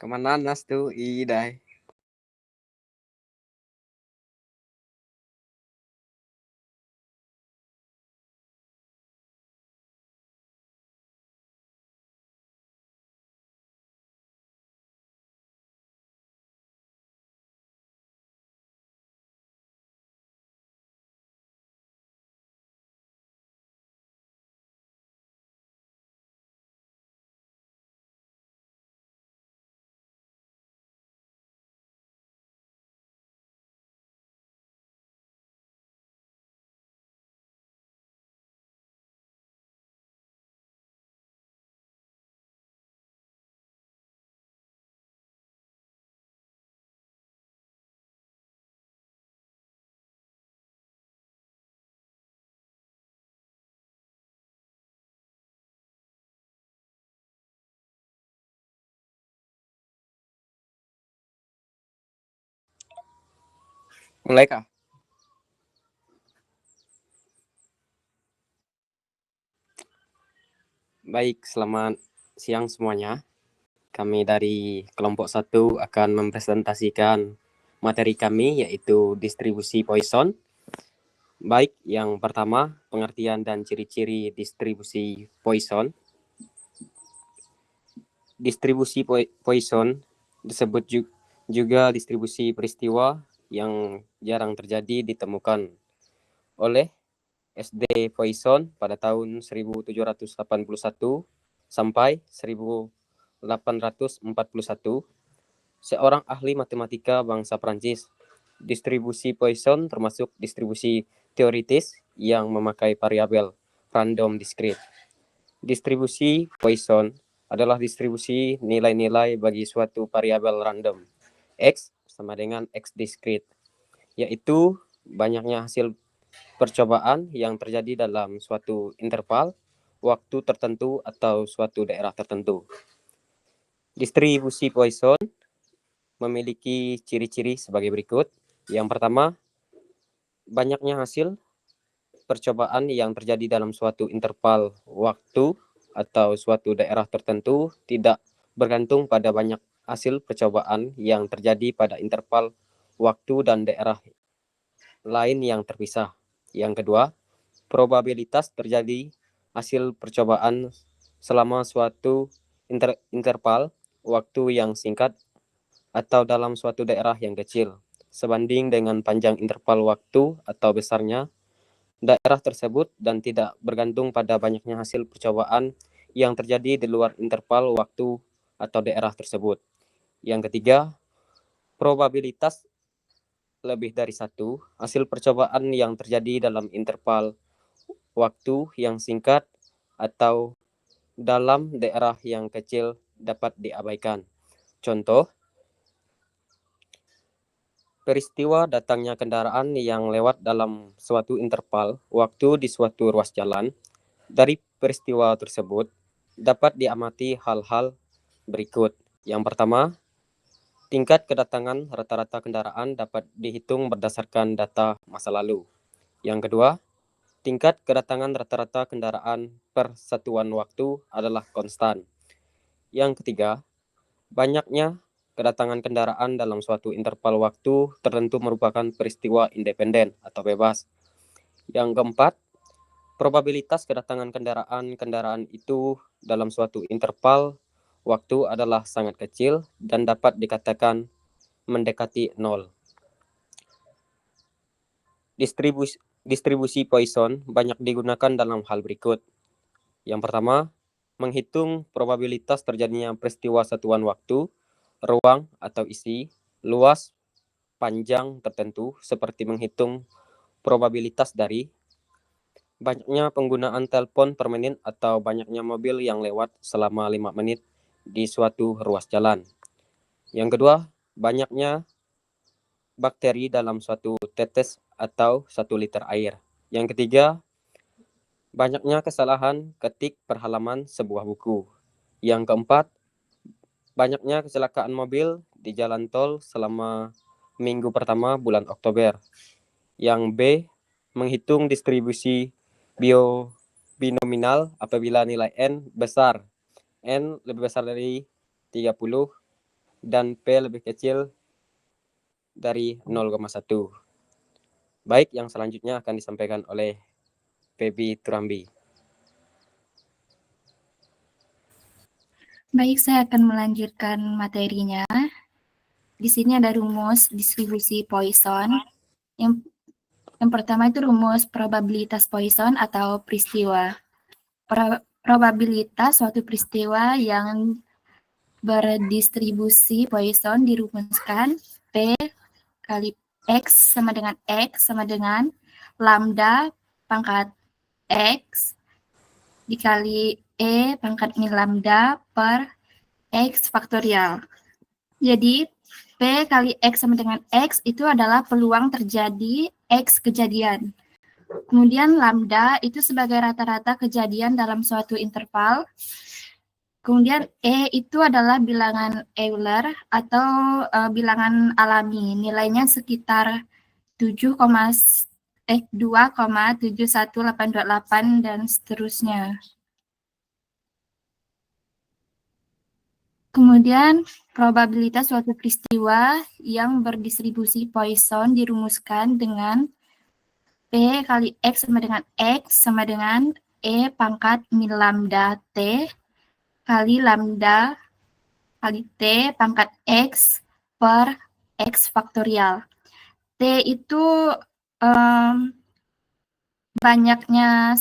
Kemana nas tuh idai. Mulai kah? Baik, selamat siang semuanya. Kami dari kelompok 1 akan mempresentasikan materi kami yaitu distribusi Poisson. Baik, yang pertama pengertian dan ciri-ciri distribusi Poisson. Distribusi Poisson disebut juga distribusi peristiwa yang jarang terjadi ditemukan oleh SD Poisson pada tahun 1781 sampai 1841, seorang ahli matematika bangsa Prancis. Distribusi Poisson termasuk distribusi teoritis yang memakai variabel random discrete. Distribusi Poisson adalah distribusi nilai-nilai bagi suatu variabel random X sama dengan X discrete, yaitu banyaknya hasil percobaan yang terjadi dalam suatu interval waktu tertentu atau suatu daerah tertentu. Distribusi Poisson memiliki ciri-ciri sebagai berikut. Yang pertama, banyaknya hasil percobaan yang terjadi dalam suatu interval waktu atau suatu daerah tertentu tidak bergantung pada banyak hasil percobaan yang terjadi pada interval waktu dan daerah lain yang terpisah. Yang kedua, probabilitas terjadi hasil percobaan selama suatu interval waktu yang singkat atau dalam suatu daerah yang kecil sebanding dengan panjang interval waktu atau besarnya daerah tersebut dan tidak bergantung pada banyaknya hasil percobaan yang terjadi di luar interval waktu atau daerah tersebut. Yang ketiga, probabilitas lebih dari satu hasil percobaan yang terjadi dalam interval waktu yang singkat atau dalam daerah yang kecil dapat diabaikan. Contoh, peristiwa datangnya kendaraan yang lewat dalam suatu interval waktu di suatu ruas jalan. Dari peristiwa tersebut dapat diamati hal-hal berikut. Yang pertama, tingkat kedatangan rata-rata kendaraan dapat dihitung berdasarkan data masa lalu. Yang kedua, tingkat kedatangan rata-rata kendaraan per satuan waktu adalah konstan. Yang ketiga, banyaknya kedatangan kendaraan dalam suatu interval waktu tertentu merupakan peristiwa independen atau bebas. Yang keempat, probabilitas kedatangan kendaraan itu dalam suatu interval waktu adalah sangat kecil dan dapat dikatakan mendekati nol. Distribusi Poisson banyak digunakan dalam hal berikut. Yang pertama, menghitung probabilitas terjadinya peristiwa satuan waktu, ruang atau isi, luas, panjang tertentu, seperti menghitung probabilitas dari banyaknya penggunaan telepon per menit atau banyaknya mobil yang lewat selama 5 menit di suatu ruas jalan. Yang kedua, banyaknya bakteri dalam suatu tetes atau 1 liter air. Yang ketiga, banyaknya kesalahan ketik per halaman sebuah buku. Yang keempat, banyaknya kecelakaan mobil di jalan tol selama minggu pertama bulan Oktober. Yang B, menghitung distribusi binominal apabila nilai N besar. N lebih besar dari 30 dan P lebih kecil dari 0,1. Baik, yang selanjutnya akan disampaikan oleh Febi Turambi. Baik, saya akan melanjutkan materinya. Di sini ada rumus distribusi Poisson. Yang pertama itu rumus probabilitas Poisson atau peristiwa. Probabilitas suatu peristiwa yang berdistribusi Poisson dirumuskan P kali X sama dengan lambda pangkat X dikali E pangkat min lambda per X faktorial. Jadi P kali X sama dengan X itu adalah peluang terjadi X kejadian. Kemudian lambda itu sebagai rata-rata kejadian dalam suatu interval. Kemudian E itu adalah bilangan Euler atau bilangan alami. Nilainya sekitar 2,71828 dan seterusnya. Kemudian probabilitas suatu peristiwa yang berdistribusi Poisson dirumuskan dengan P kali X sama dengan E pangkat min lambda T kali lambda kali T pangkat X per X faktorial. T itu banyaknya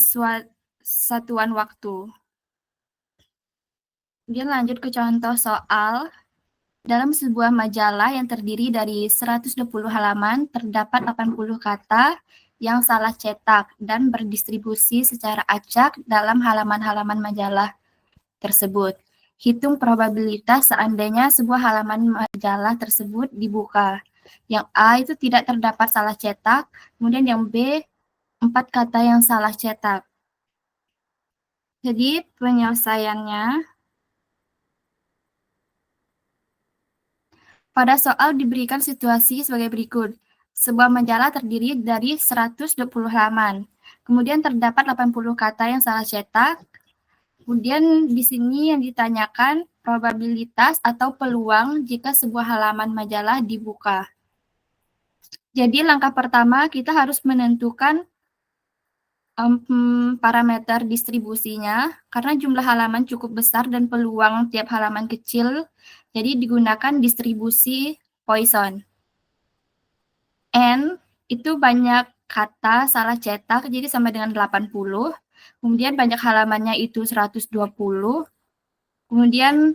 satuan waktu. Kemudian lanjut ke contoh soal. Dalam sebuah majalah yang terdiri dari 120 halaman, terdapat 80 kata yang salah cetak dan berdistribusi secara acak dalam halaman-halaman majalah tersebut. Hitung probabilitas seandainya sebuah halaman majalah tersebut dibuka. Yang A itu tidak terdapat salah cetak, kemudian yang B 4 kata yang salah cetak. Jadi penyelesaiannya, pada soal diberikan situasi sebagai berikut. Sebuah majalah terdiri dari 120 halaman. Kemudian terdapat 80 kata yang salah cetak. Kemudian di sini yang ditanyakan probabilitas atau peluang jika sebuah halaman majalah dibuka. Jadi langkah pertama kita harus menentukan parameter distribusinya karena jumlah halaman cukup besar dan peluang tiap halaman kecil, jadi digunakan distribusi Poisson. N itu banyak kata salah cetak, jadi sama dengan 80. Kemudian banyak halamannya itu 120. Kemudian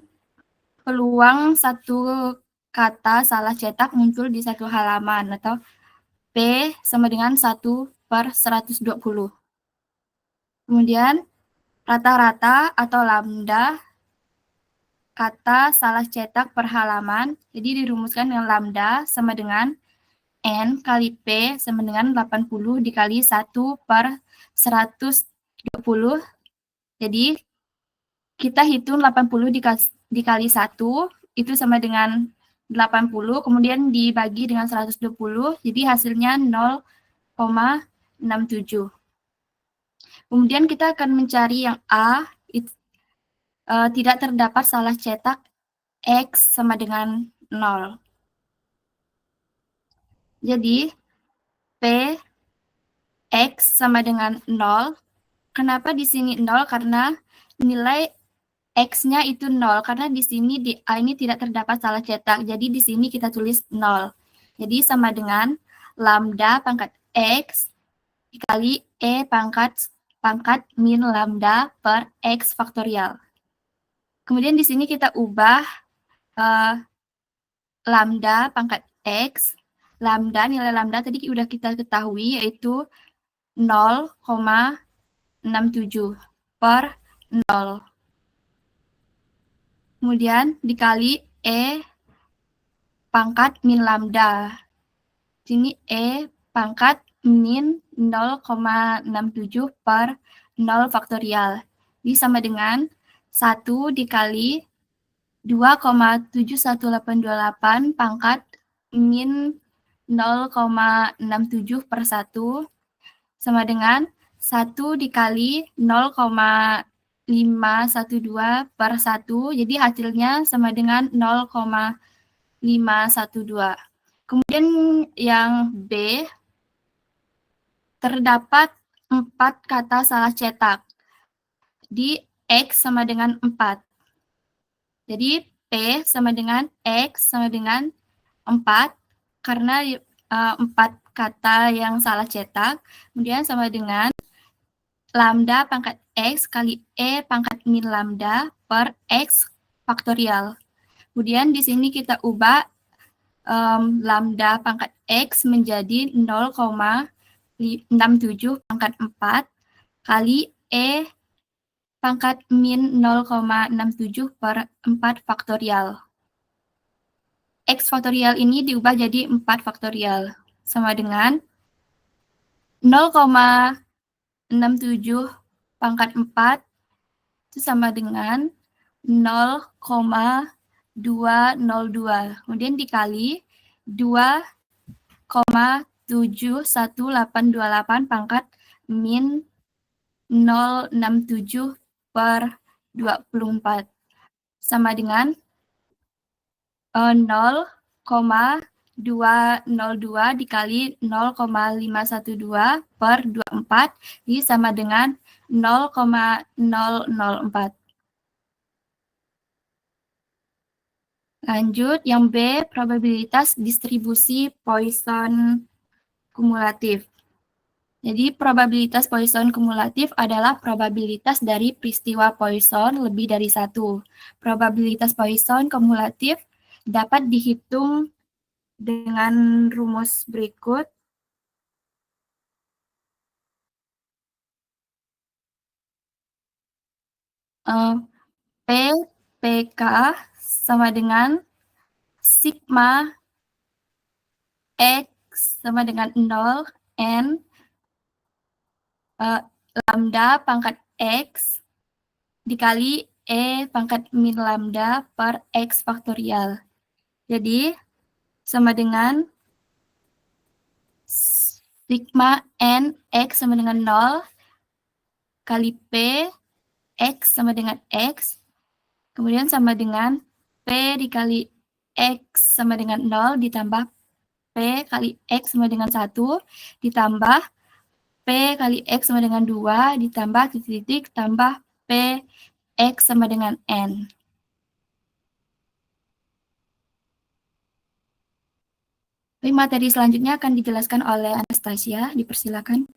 peluang satu kata salah cetak muncul di satu halaman atau P sama dengan 1/120. Kemudian rata-rata atau lambda kata salah cetak per halaman, jadi dirumuskan dengan lambda sama dengan N kali P sama dengan 80 dikali 1/120. Jadi kita hitung 80 dikali 1, itu sama dengan 80, kemudian dibagi dengan 120, jadi hasilnya 0,67. Kemudian kita akan mencari yang A, tidak terdapat salah cetak X sama dengan 0. Jadi, P X sama dengan 0. Kenapa di sini 0? Karena nilai X-nya itu 0. Karena di sini di A ini tidak terdapat salah cetak. Jadi di sini kita tulis 0. Jadi sama dengan lambda pangkat X dikali E pangkat min lambda per X faktorial. Kemudian di sini kita ubah lambda pangkat X. Nilai lambda tadi sudah kita ketahui yaitu 0,67 per 0. Kemudian dikali E pangkat min lambda. Sini E pangkat min 0,67 per 0 faktorial. Ini sama dengan 1 dikali 2,71828 pangkat min 0,67 per 1 sama dengan 1 dikali 0,512 per 1. Jadi hasilnya sama dengan 0,5 512. Kemudian yang B, terdapat 4 kata salah cetak di X sama dengan 4. Jadi P sama dengan X sama dengan 4 karena 4 kata yang salah cetak, kemudian sama dengan lambda pangkat X kali E pangkat min lambda per X faktorial. Kemudian di sini kita ubah lambda pangkat X menjadi 0,67 pangkat 4 kali E pangkat min 0,67 per 4 faktorial. X faktorial ini diubah jadi 4 faktorial, sama dengan 0,67 pangkat 4 itu sama dengan 0,202. Kemudian dikali 2,71828 pangkat min 067 per 24 sama dengan 0,202 dikali 0,512 per 24 ini sama dengan 0,004. Lanjut, yang B, probabilitas distribusi Poisson kumulatif. Jadi, probabilitas Poisson kumulatif adalah probabilitas dari peristiwa Poisson lebih dari satu. Probabilitas Poisson kumulatif dapat dihitung dengan rumus berikut. P, PK sama dengan sigma X sama dengan 0, N, lambda pangkat X dikali E pangkat min lambda per X faktorial. Jadi, sama dengan sigma N X sama dengan 0 kali P X sama dengan X, kemudian sama dengan P dikali X sama dengan 0 ditambah P kali X sama dengan 1 ditambah P kali X sama dengan 2 ditambah titik-titik tambah P X sama dengan N. Materi selanjutnya akan dijelaskan oleh Anastasia, dipersilakan.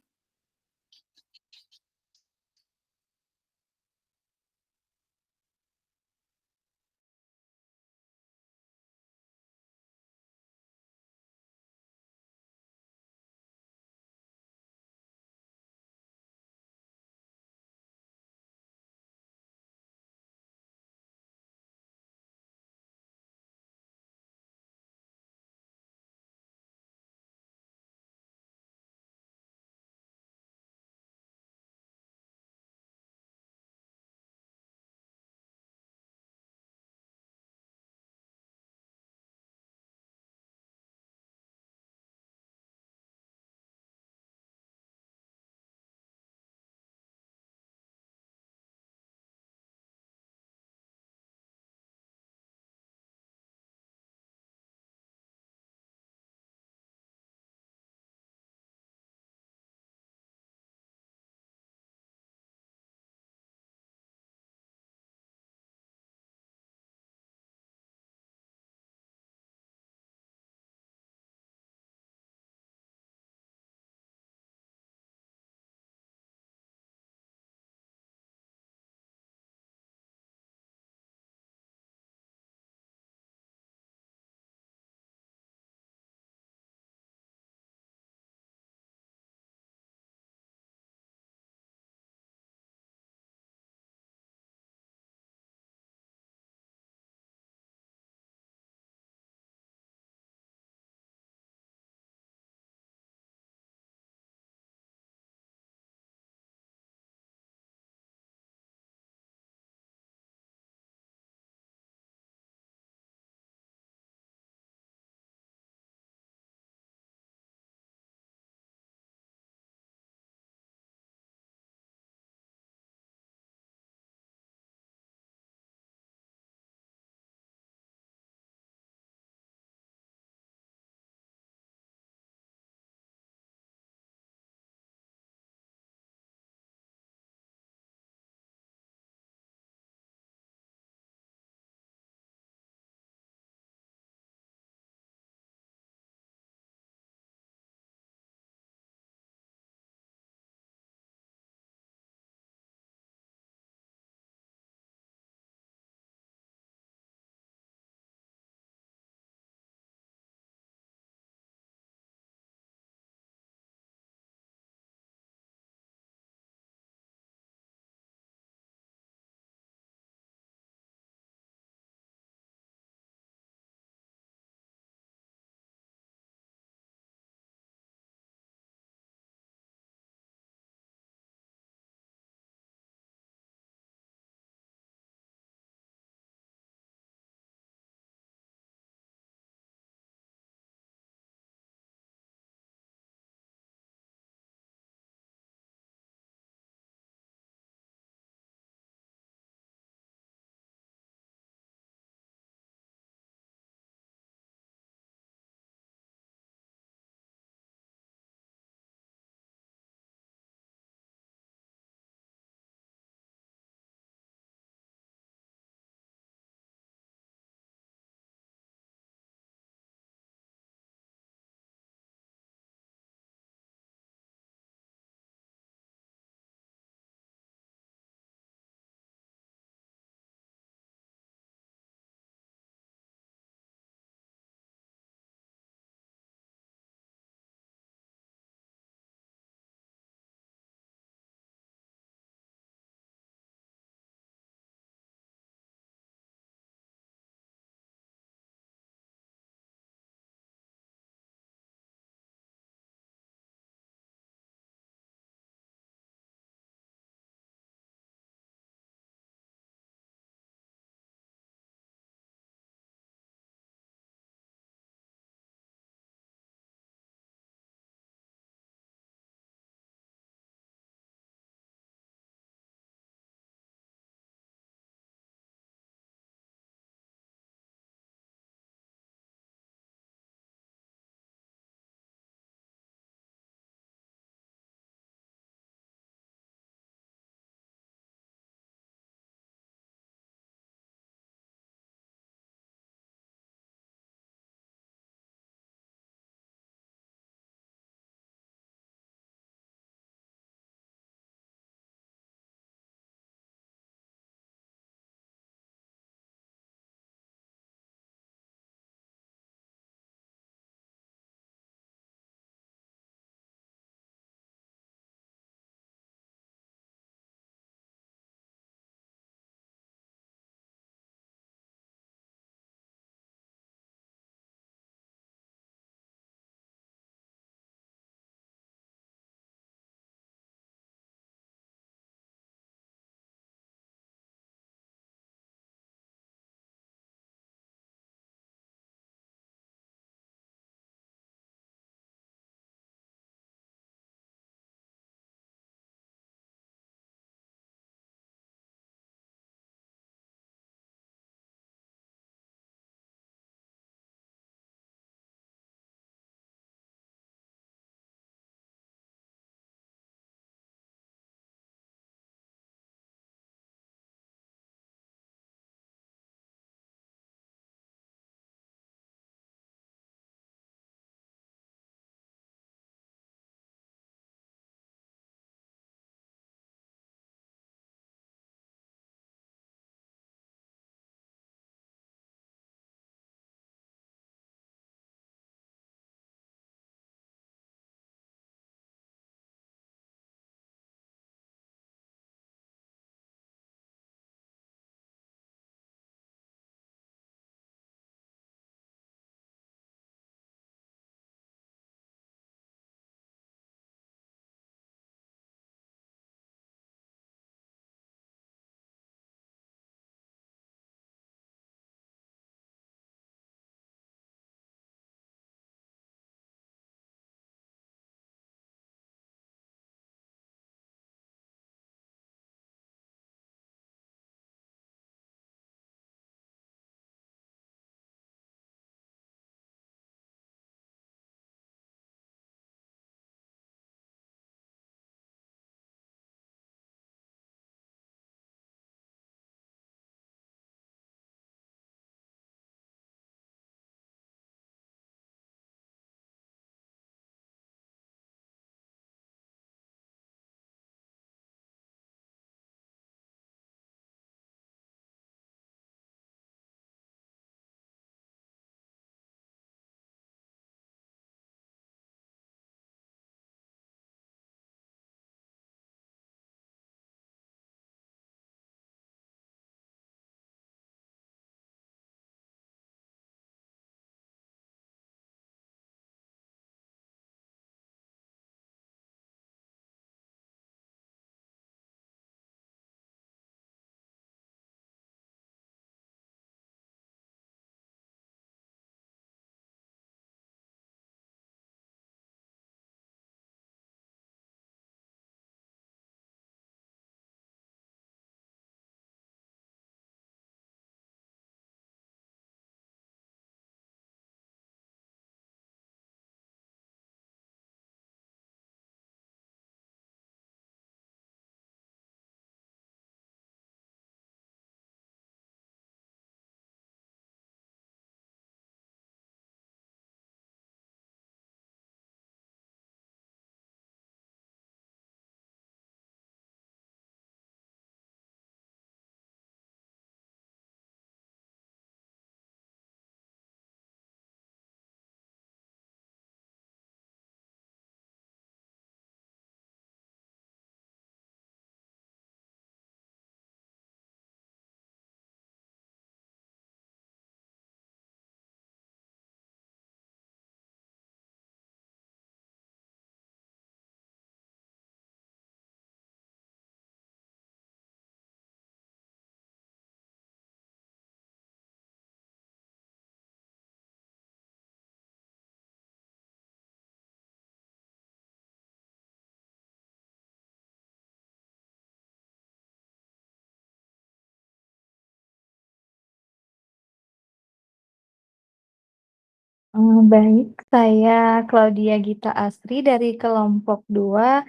Baik, saya Claudia Gita Asri dari kelompok 2,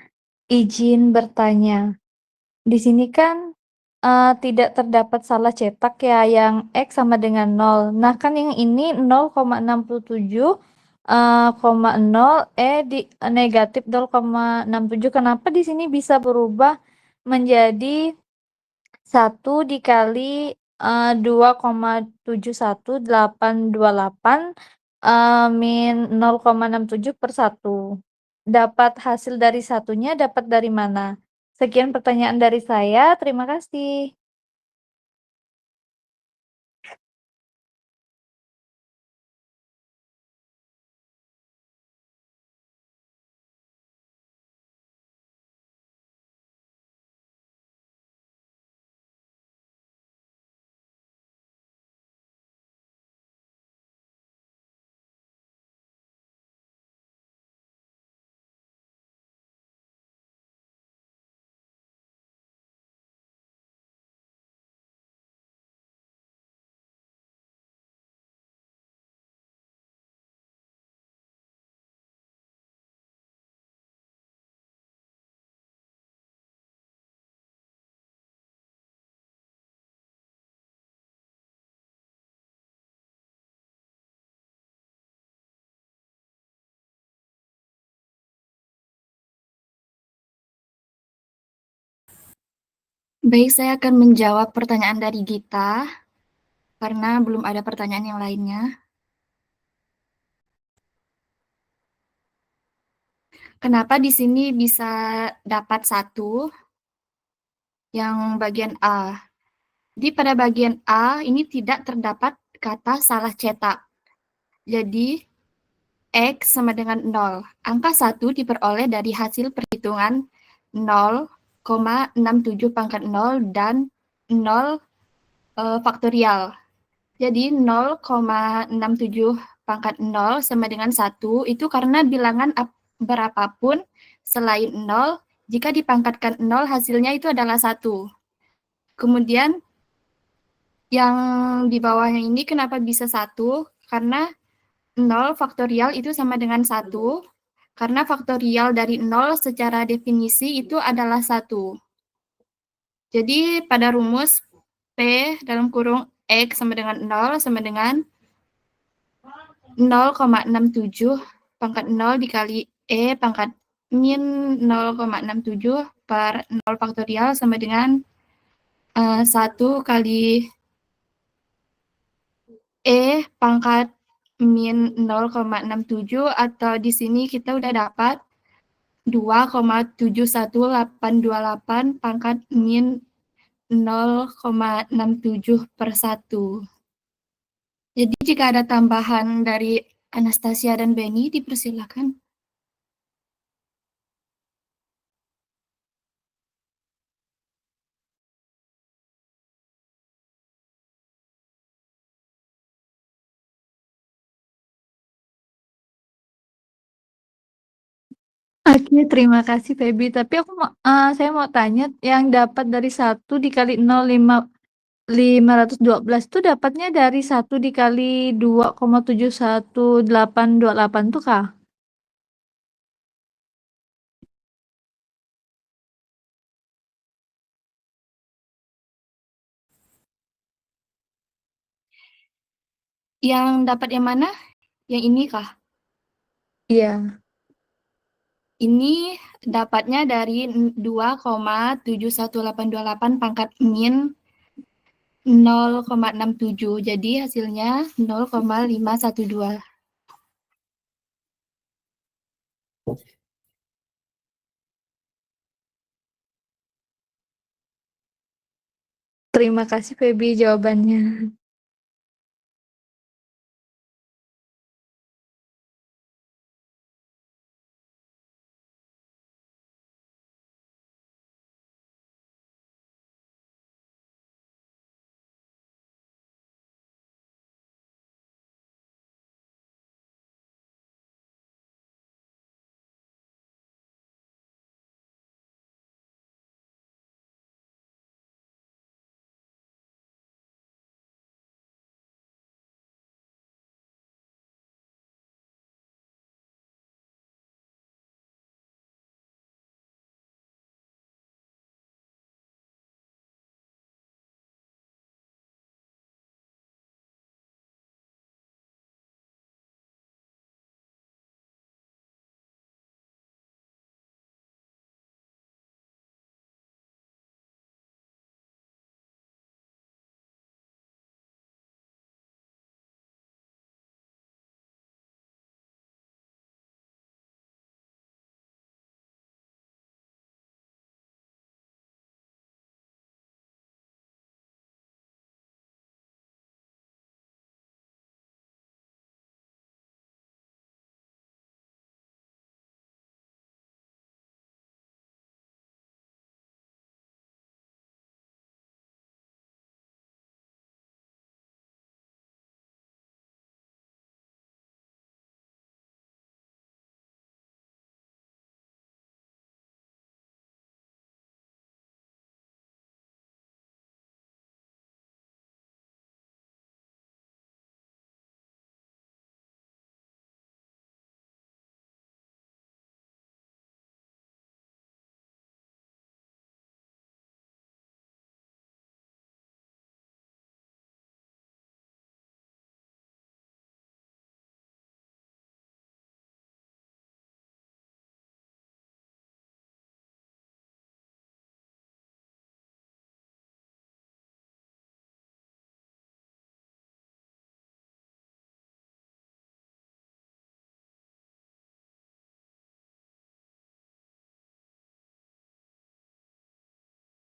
izin bertanya. Di sini kan, tidak terdapat salah cetak ya, yang X sama dengan 0. Nah, kan yang ini 0,67, 0, negatif 0,67. Kenapa di sini bisa berubah menjadi 1 dikali 2,71828 min 0,67/1. Dapat hasil dari satunya dapat dari mana? Sekian pertanyaan dari saya, terima kasih. Baik, saya akan menjawab pertanyaan dari Gita, karena belum ada pertanyaan yang lainnya. Kenapa di sini bisa dapat 1 yang bagian A? Di pada bagian A ini tidak terdapat kata salah cetak. Jadi, X sama dengan 0. Angka 1 diperoleh dari hasil perhitungan 0,67 pangkat 0 dan 0 faktorial. Jadi 0,67 pangkat 0 sama dengan 1 itu karena bilangan berapapun selain 0, jika dipangkatkan 0 hasilnya itu adalah 1. Kemudian yang di bawahnya ini kenapa bisa 1? Karena 0 faktorial itu sama dengan 1, karena faktorial dari 0 secara definisi itu adalah 1. Jadi pada rumus P dalam kurung X sama dengan 0 sama dengan 0,67 pangkat 0 dikali E pangkat min 0,67 per 0 faktorial sama dengan 1 kali E pangkat min 0,67, atau di sini kita udah dapat 2,71828 pangkat min 0,67/1. Jadi jika ada tambahan dari Anastasia dan Benny, dipersilakan. Oke, terima kasih Feby. Tapi saya mau tanya, yang dapat dari 1 dikali 0,512 itu dapatnya dari 1 dikali 2,71828 tuh kah? Yang dapat yang mana? Yang ini kah? Iya. Ini dapatnya dari 2,71828 pangkat min 0,67. Jadi hasilnya 0,512. Terima kasih Feby jawabannya.